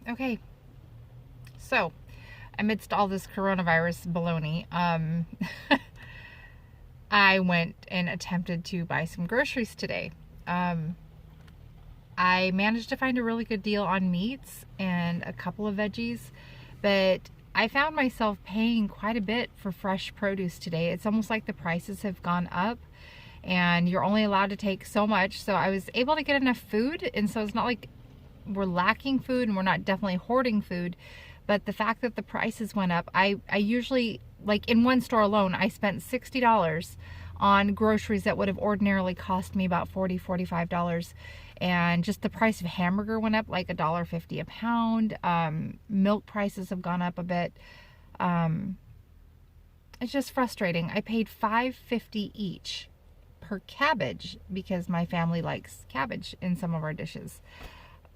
Okay, so amidst all this coronavirus baloney, I went and attempted to buy some groceries today. Um, I managed to find a really good deal on meats and a couple of veggies, but I found myself paying quite a bit for fresh produce today. It's almost like the prices have gone up and you're only allowed to take so much. So I was able to get enough food, and so it's not like we're lacking food and we're not definitely hoarding food. But the fact that the prices went up, I usually, like in one store alone, I spent $60 on groceries that would have ordinarily cost me about $45. And just the price of hamburger went up like $1.50 a pound. Milk prices have gone up a bit. Um, it's just frustrating. I paid $5.50 each per cabbage because my family likes cabbage in some of our dishes.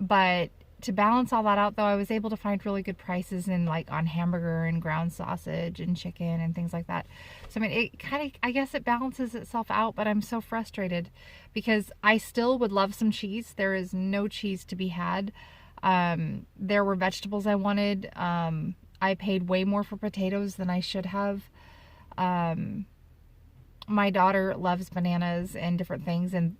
But to balance all that out, though, I was able to find really good prices in like on hamburger and ground sausage and chicken and things like that. So I mean, it kind of, I guess it balances itself out, but I'm so frustrated because I still would love some cheese. There is no cheese to be had. There were vegetables I wanted. I paid way more for potatoes than I should have. My daughter loves bananas and different things, and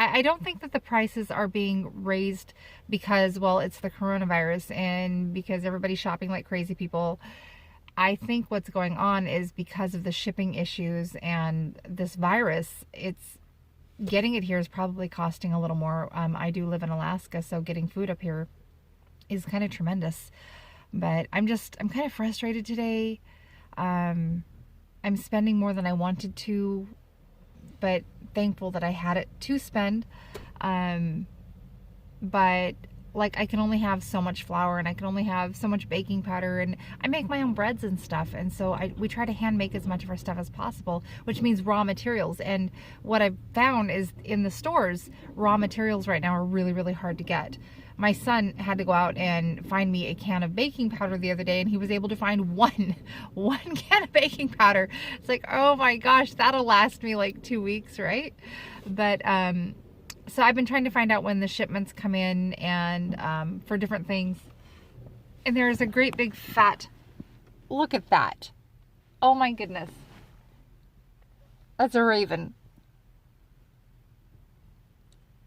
I don't think that the prices are being raised because, well, it's the coronavirus and because everybody's shopping like crazy people. I think what's going on is because of the shipping issues and this virus. It's getting it here is probably costing a little more. I do live in Alaska, so getting food up here is kind of tremendous. But I'm kind of frustrated today. I'm spending more than I wanted to, but thankful that I had it to spend. But like I can only have so much flour and I can only have so much baking powder, and I make my own breads and stuff, and so we try to hand make as much of our stuff as possible, which means raw materials. And what I've found is in the stores, raw materials right now are really, really hard to get. My son had to go out and find me a can of baking powder the other day, and he was able to find one can of baking powder. It's like, oh my gosh, that'll last me like 2 weeks, right? But so I've been trying to find out when the shipments come in and for different things. And there's a great big fat, look at that. Oh my goodness. That's a raven.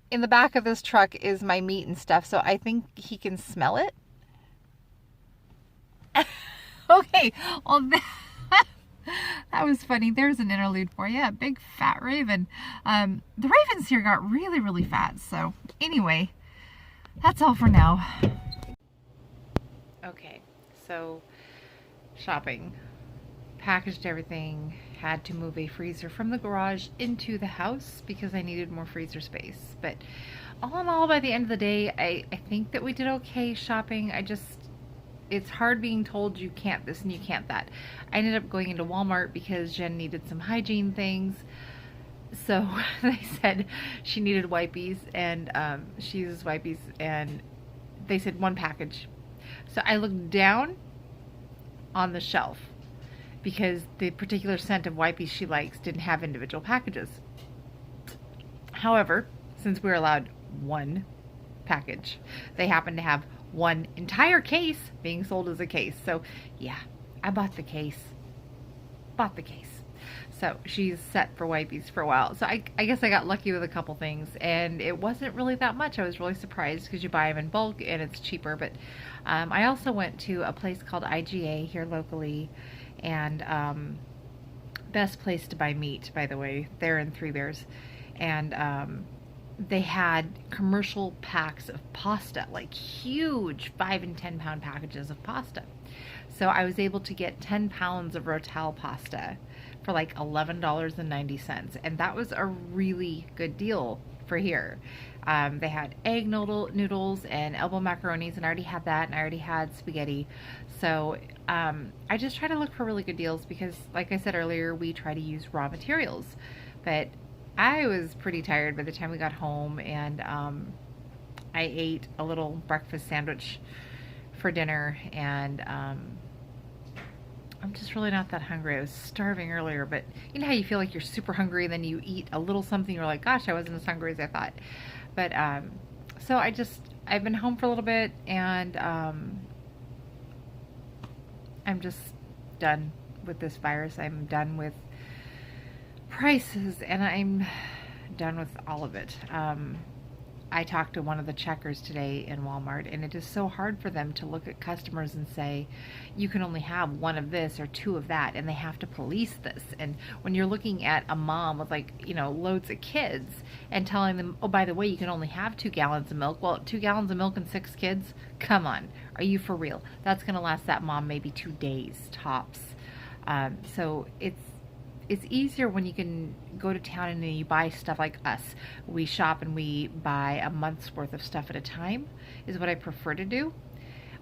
In the back of this truck is my meat and stuff, so I think he can smell it. Okay, well, that was funny. There's an interlude for you. A big fat raven. The ravens here got really, really fat. So anyway, that's all for now. Okay, so shopping. Packaged everything. Had to move a freezer from the garage into the house because I needed more freezer space. But all in all, by the end of the day, I think that we did okay shopping. It's hard being told you can't this and you can't that. I ended up going into Walmart because Jen needed some hygiene things. So they said she needed wipes, and she uses wipes, and they said one package. So I looked down on the shelf because the particular scent of wipes she likes didn't have individual packages. However, since we're allowed one package, they happen to have one entire case being sold as a case. So yeah, I bought the case. So she's set for wipes for a while. So I guess I got lucky with a couple things, and it wasn't really that much. I was really surprised because you buy them in bulk and it's cheaper. But I also went to a place called IGA here locally, and best place to buy meat, by the way. They're in Three Bears, and they had commercial packs of pasta, like huge 5 and 10 pound packages of pasta. So I was able to get 10 pounds of Rotel pasta for like $11.90, and that was a really good deal for here. They had egg noodles and elbow macaronis, and I already had that, and I already had spaghetti. So I just try to look for really good deals because, like I said earlier, we try to use raw materials. But I was pretty tired by the time we got home, and I ate a little breakfast sandwich for dinner, and I'm just really not that hungry. I was starving earlier, but you know how you feel like you're super hungry and then you eat a little something, you're like, gosh, I wasn't as hungry as I thought. But So I've been home for a little bit, and I'm just done with this virus. I'm done with prices, and I'm done with all of it. I talked to one of the checkers today in Walmart, and it is so hard for them to look at customers and say, you can only have one of this or two of that, and they have to police this. And when you're looking at a mom with, like, loads of kids and telling them, oh, by the way, you can only have 2 gallons of milk. Well, 2 gallons of milk and 6 kids? Come on. Are you for real? That's going to last that mom maybe 2 days tops. So it's easier when you can go to town and you buy stuff like us. We shop and we buy a month's worth of stuff at a time, is what I prefer to do.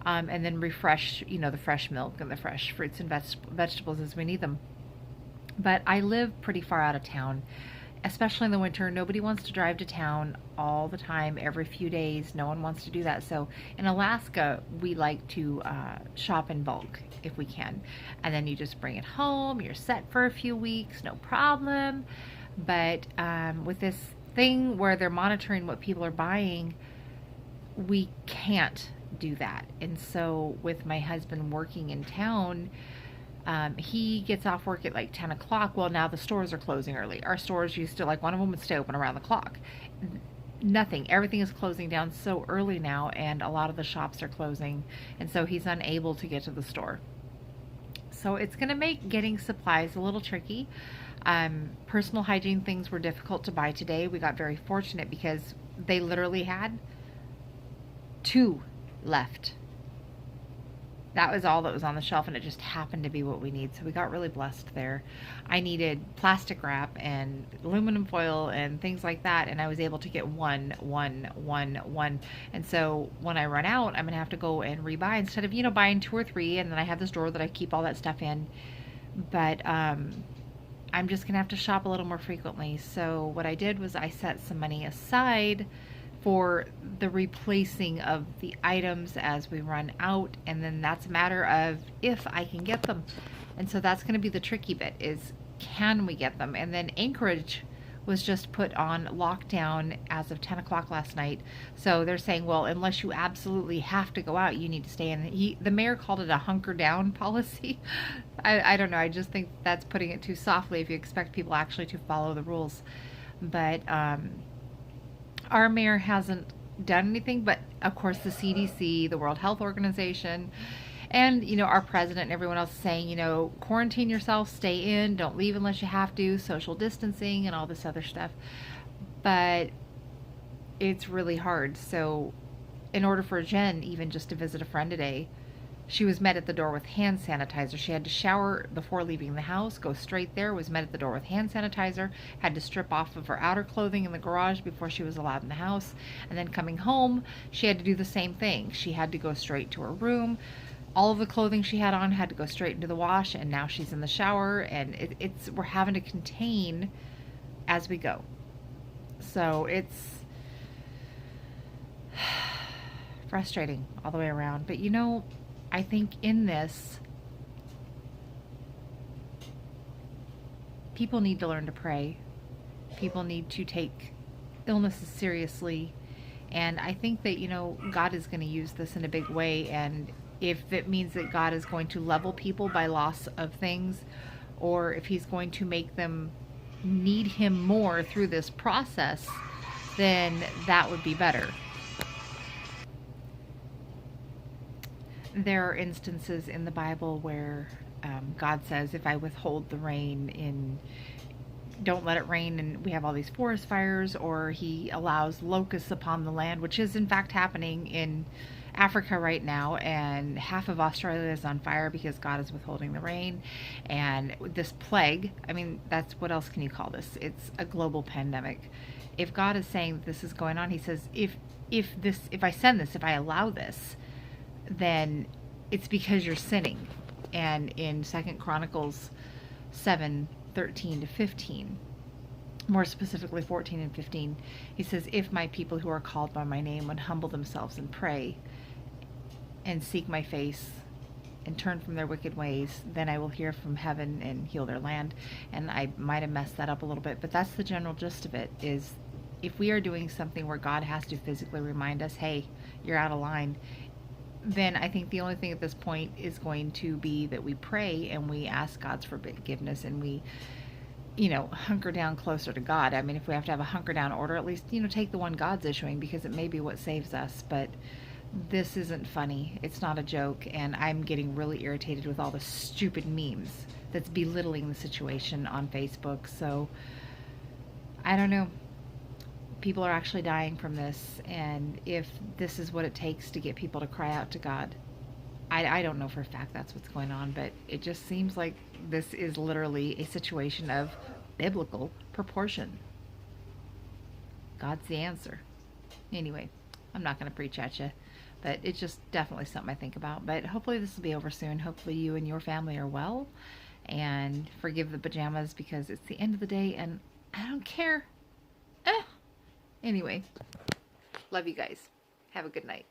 And then refresh, the fresh milk and the fresh fruits and vegetables as we need them. But I live pretty far out of town, especially in the winter. Nobody wants to drive to town all the time, every few days. No one wants to do that. So in Alaska, we like to shop in bulk if we can. And then you just bring it home. You're set for a few weeks, no problem. But with this thing where they're monitoring what people are buying, we can't do that. And so with my husband working in town, he gets off work at like 10 o'clock. Well, now the stores are closing early. Our stores used to, like, one of them would stay open around the clock. Nothing. Everything is closing down so early now, and a lot of the shops are closing, and so he's unable to get to the store. So it's going to make getting supplies a little tricky. Personal hygiene things were difficult to buy today. We got very fortunate because they literally had 2 left. That was all that was on the shelf, and it just happened to be what we need. So we got really blessed there. I needed plastic wrap and aluminum foil and things like that, and I was able to get one. And so when I run out, I'm going to have to go and rebuy instead of, buying 2 or 3, and then I have this drawer that I keep all that stuff in. But I'm just going to have to shop a little more frequently. So what I did was I set some money aside for the replacing of the items as we run out, and then that's a matter of if I can get them. And so that's going to be the tricky bit, is can we get them? And then Anchorage was just put on lockdown as of 10 o'clock last night. So they're saying, well, unless you absolutely have to go out, you need to stay in. The mayor called it a hunker down policy. I don't know. I just think that's putting it too softly if you expect people actually to follow the rules. But our mayor hasn't done anything, but of course the CDC, the World Health Organization, and our president and everyone else saying, quarantine yourself, stay in, don't leave unless you have to, social distancing and all this other stuff. But it's really hard. So in order for Jen even just to visit a friend today, she was met at the door with hand sanitizer. She had to shower before leaving the house, go straight there, was met at the door with hand sanitizer, had to strip off of her outer clothing in the garage before she was allowed in the house. And then coming home, she had to do the same thing. She had to go straight to her room. All of the clothing she had on had to go straight into the wash, and now she's in the shower, and we're having to contain as we go. So it's frustrating all the way around. But I think in this, people need to learn to pray. People need to take illnesses seriously. And I think that, God is going to use this in a big way. And if it means that God is going to level people by loss of things, or if he's going to make them need him more through this process, then that would be better. There are instances in the Bible where God says, if I withhold the rain, don't let it rain, and we have all these forest fires, or he allows locusts upon the land, which is in fact happening in Africa right now, and half of Australia is on fire because God is withholding the rain. And this plague, that's, what else can you call this? It's a global pandemic. If God is saying that this is going on, he says, if I send this, if I allow this, then it's because you're sinning. And in 2 Chronicles 7:13-15, more specifically 14 and 15, he says, if my people who are called by my name would humble themselves and pray and seek my face and turn from their wicked ways, then I will hear from heaven and heal their land. And I might have messed that up a little bit, but that's the general gist of it, is if we are doing something where God has to physically remind us, hey, you're out of line, then I think the only thing at this point is going to be that we pray and we ask God's forgiveness, and we, hunker down closer to God. I mean, if we have to have a hunker down order, at least, take the one God's issuing, because it may be what saves us. But this isn't funny. It's not a joke. And I'm getting really irritated with all the stupid memes that's belittling the situation on Facebook. So I don't know. People are actually dying from this. And if this is what it takes to get people to cry out to God, I don't know for a fact that's what's going on, but it just seems like this is literally a situation of biblical proportion. God's the answer. Anyway, I'm not going to preach at you, but it's just definitely something I think about. But hopefully this will be over soon. Hopefully you and your family are well, and forgive the pajamas because it's the end of the day and I don't care. Anyway, love you guys. Have a good night.